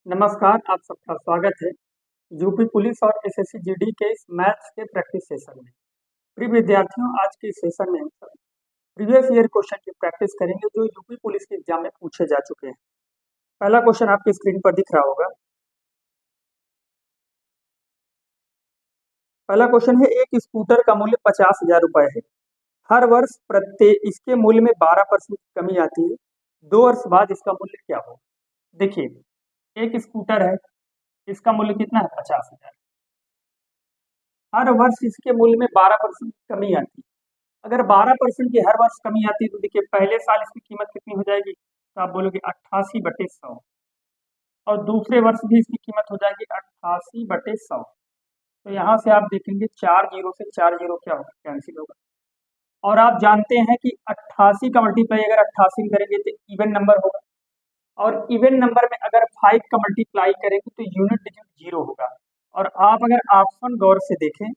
नमस्कार, आप सबका स्वागत है यूपी पुलिस और एसएससी जीडी के इस मैथ्स के प्रैक्टिस सेशन में। प्रिय विद्यार्थियों, आज के इस सेशन में हम प्रीवियस ईयर क्वेश्चन की प्रैक्टिस करेंगे जो यूपी पुलिस के एग्जाम में पूछे जा चुके हैं। पहला क्वेश्चन आपकी स्क्रीन पर दिख रहा होगा। पहला क्वेश्चन है, एक स्कूटर का मूल्य 50,000 रुपए है। हर वर्ष प्रत्येक इसके मूल्य में 12% की कमी आती है। 2 वर्ष बाद इसका मूल्य क्या होगा? देखिए, एक स्कूटर है, इसका मूल्य कितना है? 50,000। हर वर्ष इसके मूल्य में 12% की कमी आती है। अगर 12% की हर वर्ष कमी आती है तो देखिए पहले साल इसकी कीमत कितनी हो जाएगी? तो आप बोलोगे 88/100, और दूसरे वर्ष भी इसकी कीमत हो जाएगी 88/100। तो यहाँ से आप देखेंगे 4 जीरो से 4 जीरो क्या होगा? कैंसिल होगा। और आप जानते हैं कि 88 का मल्टीप्लाई अगर 88 में करेंगे तो इवन नंबर होगा, और इवन नंबर में अगर 5 का मल्टीप्लाई करेंगे तो यूनिट डिजिट 0 होगा। और आप अगर ऑप्शन गौर से देखें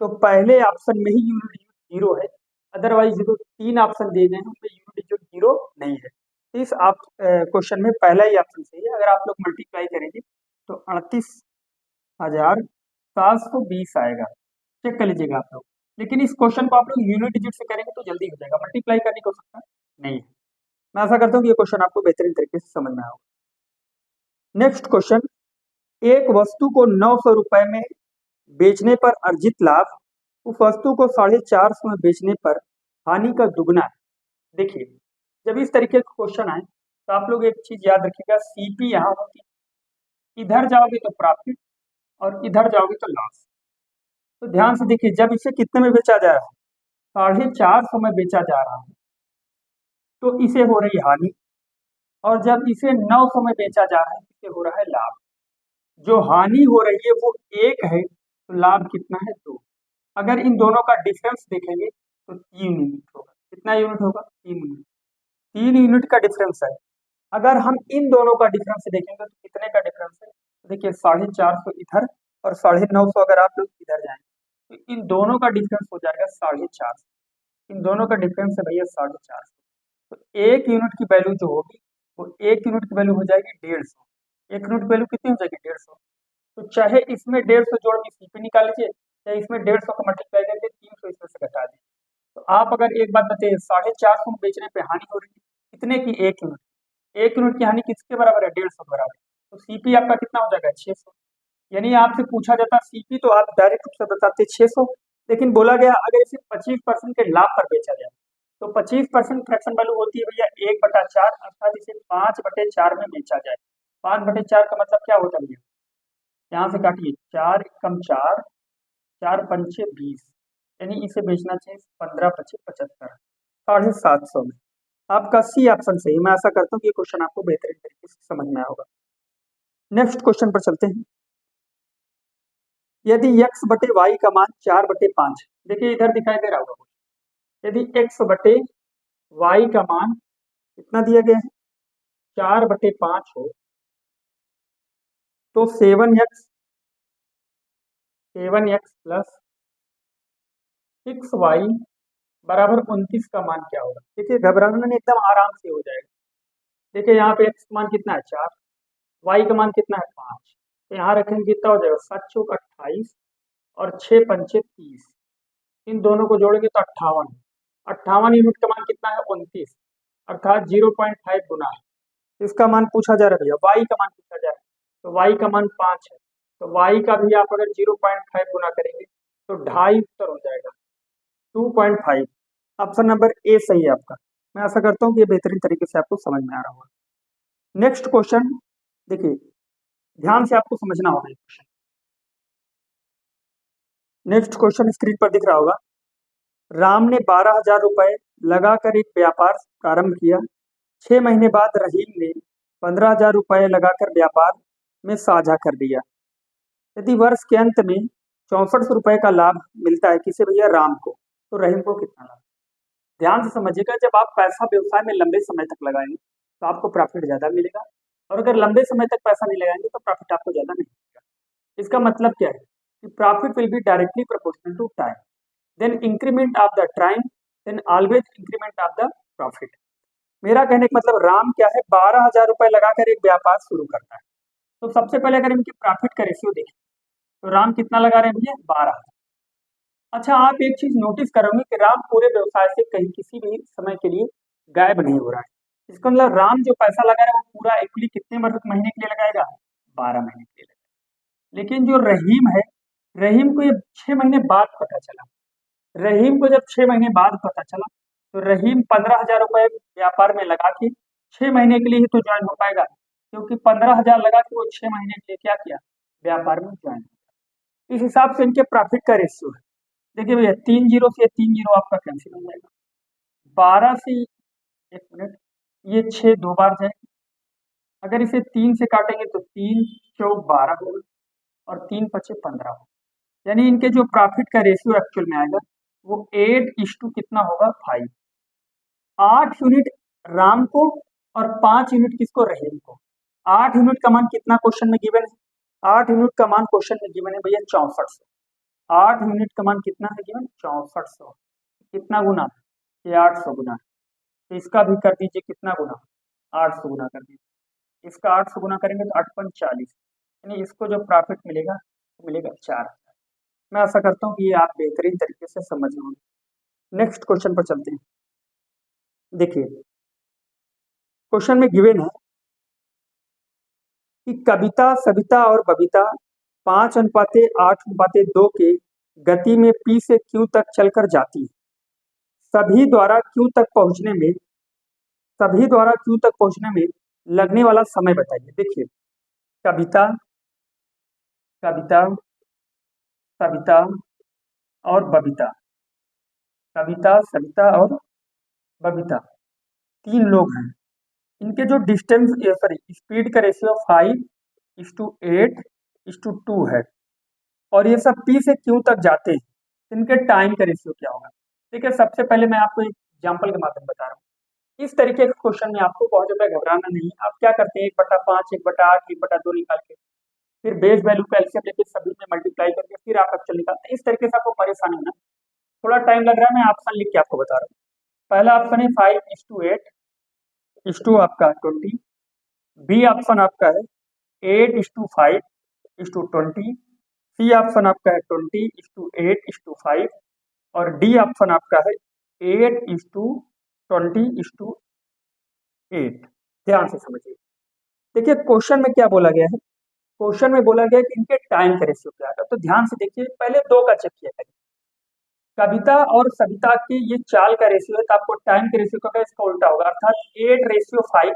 तो पहले ऑप्शन में ही यूनिट डिजिट 0 है, अदरवाइज जो 3 ऑप्शन दिए गए हैं उनमें यूनिट डिजिट 0 नहीं है। तो इस आप क्वेश्चन में पहला ही ऑप्शन सही है। अगर आप लोग मल्टीप्लाई करेंगे तो 38,720 आएगा। चेक कर लीजिएगा आप लोग। लेकिन इस क्वेश्चन को आप लोग यूनिट डिजिट से करेंगे तो जल्दी हो जाएगा, मल्टीप्लाई करने को सकता नहीं है। मैं आशा करता हूँ कि ये क्वेश्चन आपको बेहतरीन तरीके से समझ में आएगा। नेक्स्ट क्वेश्चन, एक वस्तु को 900 रुपए में बेचने पर अर्जित लाभ उस वस्तु को 450 में बेचने पर हानि का दुगना है। देखिए, जब इस तरीके का क्वेश्चन आए तो आप लोग एक चीज याद रखिएगा, सीपी यहाँ होती है, इधर जाओगे तो प्रॉफिट और इधर जाओगे तो लॉस। तो ध्यान से देखिए, जब इसे कितने में बेचा जा रहा है? 450 में बेचा जा रहा है, तो इसे हो रही हानि। और जब इसे 900 में बेचा जा रहा है, इसे हो रहा है लाभ। जो हानि हो रही है वो 1 है, तो लाभ कितना है? 2। अगर इन दोनों का डिफरेंस देखेंगे तो 3 यूनिट होगा। कितना यूनिट होगा? 3 यूनिट। 3 यूनिट का डिफरेंस है। अगर हम इन दोनों का डिफरेंस देखेंगे तो कितने का डिफरेंस है? तो देखिए 450 इधर और 950 अगर आप लोग इधर जाएंगे तो इन दोनों का डिफरेंस हो जाएगा 450। इन दोनों का डिफरेंस है भैया 450। तो 1 यूनिट की वैल्यू जो होगी वो 1 यूनिट की वैल्यू हो जाएगी 150। 1 यूनिट की वैल्यू कितनी हो जाएगी? 150। तो चाहे इसमें 150 जोड़ के सीपी निकाल लीजिए, चाहे इसमें 150 का मल्टीप्लाई करके 300 इसमें से घटा दीजिए। तो आप अगर एक बात बताइए, 450 में बेचने पे हानि हो रही है कितने की? 1 यूनिट। 1 यूनिट की हानि किसके बराबर है? 150 के बराबर। तो सीपी आपका कितना हो जाएगा? 600। यानी आपसे पूछा जाता सीपी तो आप डायरेक्ट रूप से बताते 600, लेकिन बोला गया अगर इसे 25% के लाभ पर बेचा जाए तो 25% फ्रैक्शन वैल्यू होती है भैया 1/4, अर्थात इसे 5/4 में बेचा जाए। 5/4 का मतलब क्या होता है भैया? यहाँ से काटिए, 4 कम 4, 4 पंचे 20, यानी इसे बेचना चाहिए 15 पचे 75, 750 में। आपका सी ऑप्शन सही है। मैं आशा करता हूँ कि ये क्वेश्चन आपको बेहतरीन तरीके से समझ में आया होगा। नेक्स्ट क्वेश्चन पर चलते हैं। यदि x/y का मान 4/5, देखिए इधर दिखाई दे रहा होगा, यदि x/y का मान कितना दिया गया है? 4/5 हो तो 7x प्लस 6y बराबर 29 का मान क्या होगा? देखिए घबराना नहीं, एकदम आराम से हो जाएगा। देखिए यहाँ पे x का मान कितना है? 4, y का मान कितना है? 5। तो यहाँ रखेंगे कितना हो जाएगा? 7 चौक 28 और 6 पंचे 30, इन दोनों को जोड़ेंगे तो 58। 58 यूनिट का मान कितना है? 29, अर्थात 0.5 गुना है। इसका मान पूछा जा रहा है भैया, y का मान पूछा जा रहा है, तो y का मान 5 है, तो y का भी आप अगर 0.5 गुना करेंगे तो 2.5 उत्तर हो जाएगा, 2.5। ऑप्शन नंबर ए सही है आपका। मैं आशा करता हूँ कि ये बेहतरीन तरीके से आपको समझ में आ रहा होगा। नेक्स्ट क्वेश्चन देखिए, ध्यान से आपको समझना होगा ये क्वेश्चन। नेक्स्ट क्वेश्चन स्क्रीन पर दिख रहा होगा। राम ने 12,000 रुपए लगाकर एक व्यापार प्रारंभ किया। 6 महीने बाद रहीम ने 15,000 रुपए लगाकर व्यापार में साझा कर दिया। यदि वर्ष के अंत में 6400 रुपए का लाभ मिलता है किसे भैया? राम को, तो रहीम को कितना लाभ? ध्यान से समझिएगा, जब आप पैसा व्यवसाय में लंबे समय तक लगाएंगे तो आपको प्रॉफिट ज्यादा मिलेगा, और अगर लंबे समय तक पैसा नहीं लगाएंगे तो प्रॉफिट आपको ज्यादा नहीं मिलेगा। इसका मतलब क्या है कि profit will be directly proportional to time, then increment of the time, then always increment of the profit. मेरा कहने का मतलब राम क्या है? 12,000 रुपए लगाकर एक व्यापार शुरू करता है, तो सबसे पहले अगर इनकी प्रॉफिट का रेशियो देखें तो राम कितना लगा रहे हैं भैया, 12। अच्छा, आप एक चीज नोटिस करोगे कि राम पूरे व्यवसाय से कहीं किसी भी समय के लिए गायब नहीं हो रहा है। इसका मतलब राम जो पैसा लगा रहा है वो पूरा एक्चुअली कितने महीने के लिए लगाएगा, 12 महीने के लिए लगाएगा। लेकिन जो रहीम है, रहीम को ये 6 महीने बाद पता चला। रहीम को जब 6 महीने बाद पता चला तो रहीम 15,000 रुपए व्यापार में लगा के 6 महीने के लिए ही तो ज्वाइन हो पाएगा, क्योंकि 15,000 लगा के वो 6 महीने के लिए क्या किया, व्यापार में ज्वाइन। इस हिसाब से इनके प्रॉफिट का रेशियो है। देखिए भैया, 3 जीरो से 3 जीरो आपका कैंसिल हो जाएगा। 12 से, एक मिनट, ये 6 दो बार जाए। अगर इसे 3 से काटेंगे तो 3 चौक 12 होगा और 3 पचे 15 होगा। यानी इनके जो प्रॉफिट का रेशियो एक्चुअल में आएगा वो 8:, कितना होगा, 5। 8 यूनिट राम को और 5 यूनिट किसको, रहीम को। 8 यूनिट का मान कितना क्वेश्चन में गिवन है, 8 यूनिट का मान क्वेश्चन में गिवन है भैया 6400। 8 यूनिट का मान कितना है गिवन, 6400। कितना गुना, ये 800 गुना। तो इसका भी कर दीजिए कितना गुना, 800 गुना कर दीजिए। इसका 800 गुना करेंगे तो 8 × 5 = 40। यानी इसको जो प्रॉफिट मिलेगा वो मिलेगा 4। मैं आशा करता हूँ कि ये आप बेहतरीन तरीके से समझ होंगे। नेक्स्ट क्वेश्चन पर चलते हैं। देखिए, क्वेश्चन में गिवन है कि कविता, सविता और बबीता 5:8:2 के गति में P से Q तक चलकर जाती है। सभी द्वारा Q तक पहुंचने में लगने वाला समय बताइए। देखिए, कविता, कविता, सविता और बबीता, कविता, सविता और बबीता 3 लोग हैं। इनके जो डिस्टेंस, सॉरी, स्पीड का रेशियो 5:8:2 है और ये सब P से Q तक जाते हैं। इनके टाइम का रेशियो क्या होगा। देखिए, सबसे पहले मैं आपको एक एग्जाम्पल के माध्यम बता रहा हूँ। इस तरीके के क्वेश्चन में आपको बहुत ज्यादा घबराना नहीं है। आप क्या करते हैं, 1/5, 1/8, 1/2 निकाल के फिर बेस वैल्यू का एलसीएम लेके सभी में मल्टीप्लाई करके फिर आप एक्चुअल निकालते हैं। इस तरीके से आपको परेशानी होना, थोड़ा टाइम लग रहा है। मैं ऑप्शन लिख के आपको बता रहा हूँ। पहला ऑप्शन है 5:8:2 आपका 20। बी ऑप्शन आपका है 8:5:20। सी ऑप्शन आपका है 20:8:5 और डी ऑप्शन आपका है 8:20:8। ध्यान से समझिए। देखिए, क्वेश्चन में क्या बोला गया है, क्वेश्चन में बोला गया कि इनके टाइम का रेशियो क्या है। तो ध्यान से देखिए, पहले 2 का चेक किया करिए। कविता और सविता की ये चाल का रेशियो है, तो आपको टाइम के रेशियो का इसका उल्टा होगा, अर्थात 8:5।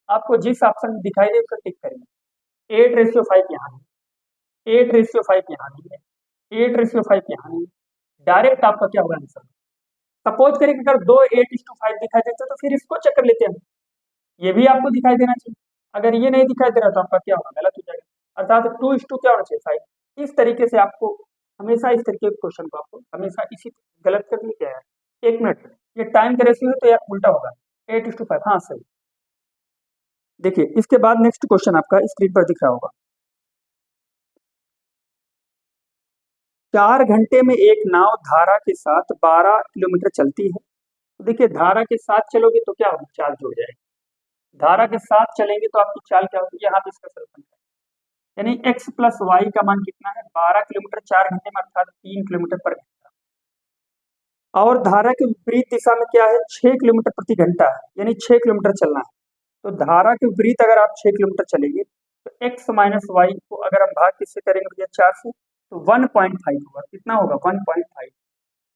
आपको जिस ऑप्शन में दिखाई दे उसको टिक करेंगे। 8:5 यहाँ नहीं, 8:5 यहाँ नहीं है, 8:5 यहाँ नहीं। डायरेक्ट आपका क्या होगा आंसर। सपोज करें कि अगर 2 8:5 दिखाई देते तो फिर इसको चेक कर लेते हैं, ये भी आपको दिखाई देना चाहिए। अगर ये नहीं दिखाई दे रहा तो आपका क्या होगा, गलत हो जाएगा। अर्थात 2:2 क्या होना चाहिए, 5। इस तरीके से आपको हमेशा इस तरीके के क्वेश्चन को आपको हमेशा इसी गलत करने क्या है। 1 मिनट, ये टाइम का रेशियो है तो यह उल्टा होगा, 8:5। हाँ सही। देखिए, इसके बाद नेक्स्ट क्वेश्चन आपका स्क्रीन पर दिख रहा होगा। 4 घंटे में एक नाव धारा के साथ 12 किलोमीटर चलती है। तो देखिए, धारा के साथ चलोगे तो क्या होगा, चाल जुड़ जाएगी। धारा के साथ चलेंगे तो आपकी चाल क्या होगी, यहाँ पे इसका सलूशन है। यानी x + y का मान कितना है, 12 किलोमीटर 4 घंटे में, अर्थात 3 किलोमीटर पर घंटा। और धारा के विपरीत दिशा में क्या है, 6 किलोमीटर प्रति घंटा है, यानी 6 किलोमीटर चलना है। तो धारा के विपरीत अगर आप 6 किलोमीटर चलेंगे तो x - y को अगर हम भाग किससे करेंगे भैया, 4 से, तो 1.5 होगा। कितना होगा, 1.5।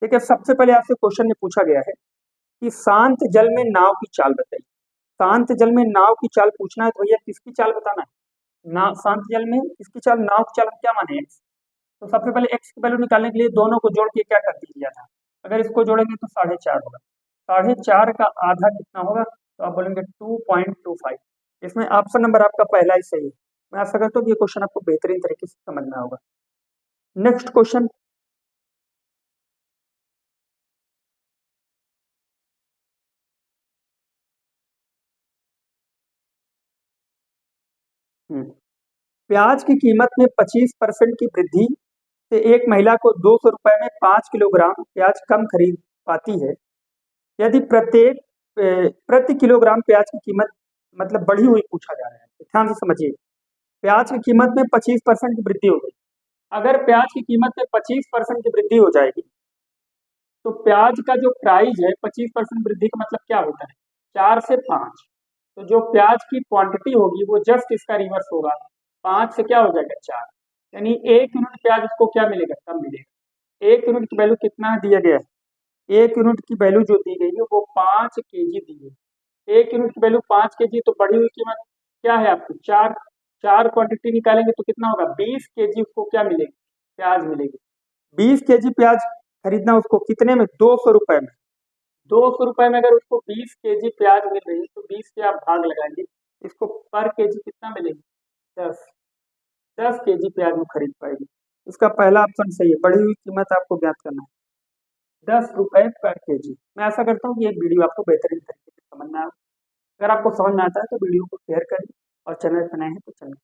देखिए, सबसे पहले आपसे क्वेश्चन में पूछा गया है कि शांत जल में नाव की चाल बताइए। शांत जल में नाव की चाल पूछना है तो भैया किसकी चाल बताना है, ना शांत जल में किसकी चाल, नाव की चाल हम क्या माने, x। तो सबसे पहले x की वैल्यू निकालने के लिए दोनों को जोड़ के क्या कर दिया था, अगर इसको जोड़ेंगे तो 4.5 होगा। 4.5 का आधा कितना होगा, तो आप बोलेंगे 2.25। इसमें ऑप्शन नंबर आपका पहला ही सही है। मैं आशा करता हूँ कि ये क्वेश्चन आपको बेहतरीन तरीके से समझ में होगा। नेक्स्ट क्वेश्चन, प्याज की कीमत में 25% की वृद्धि से एक महिला को 200 रुपए में 5 किलोग्राम प्याज कम खरीद पाती है। यदि प्रति किलोग्राम प्याज की कीमत मतलब बढ़ी हुई पूछा जा रहा है, तो ध्यान से समझिए। प्याज की कीमत में 25% की वृद्धि हो गई। अगर प्याज की कीमत में 25% की वृद्धि हो जाएगी तो प्याज का जो प्राइस है 25% वृद्धि का मतलब क्या होता है 4 से 5। तो जो प्याज की क्वांटिटी होगी वो जस्ट इसका रिवर्स होगा, 5 से क्या हो जाएगा 4। यानी 1 यूनिट प्याज उसको क्या मिलेगा कम मिलेगा। 1 यूनिट की वैल्यू कितना दिया गया है, 1 यूनिट की वैल्यू जो दी गई है वो 5 kg दी गई। 1 यूनिट की वैल्यू 5 kg, तो बढ़ी हुई कीमत क्या है आपकी 4। 4 क्वांटिटी निकालेंगे तो कितना होगा 20 kg उसको क्या मिलेगी प्याज मिलेगी। 20 kg प्याज खरीदना उसको कितने में 200 रुपए में। 200 रुपए में अगर उसको 20 kg प्याज मिल रही है तो 20 के आप भाग लगाएंगे, इसको पर केजी कितना मिलेगी 10। 10 kg प्याज वो खरीद पाएगी। इसका पहला ऑप्शन सही है, बढ़ी हुई कीमत आपको ज्ञात करना है 10 रुपए पर केजी। मैं आशा करता हूँ कि ये वीडियो आपको बेहतरीन तरीके से समझ में आया। अगर आपको समझ में आता है तो वीडियो को शेयर करें और चैनल पर नए हैं तो चैनल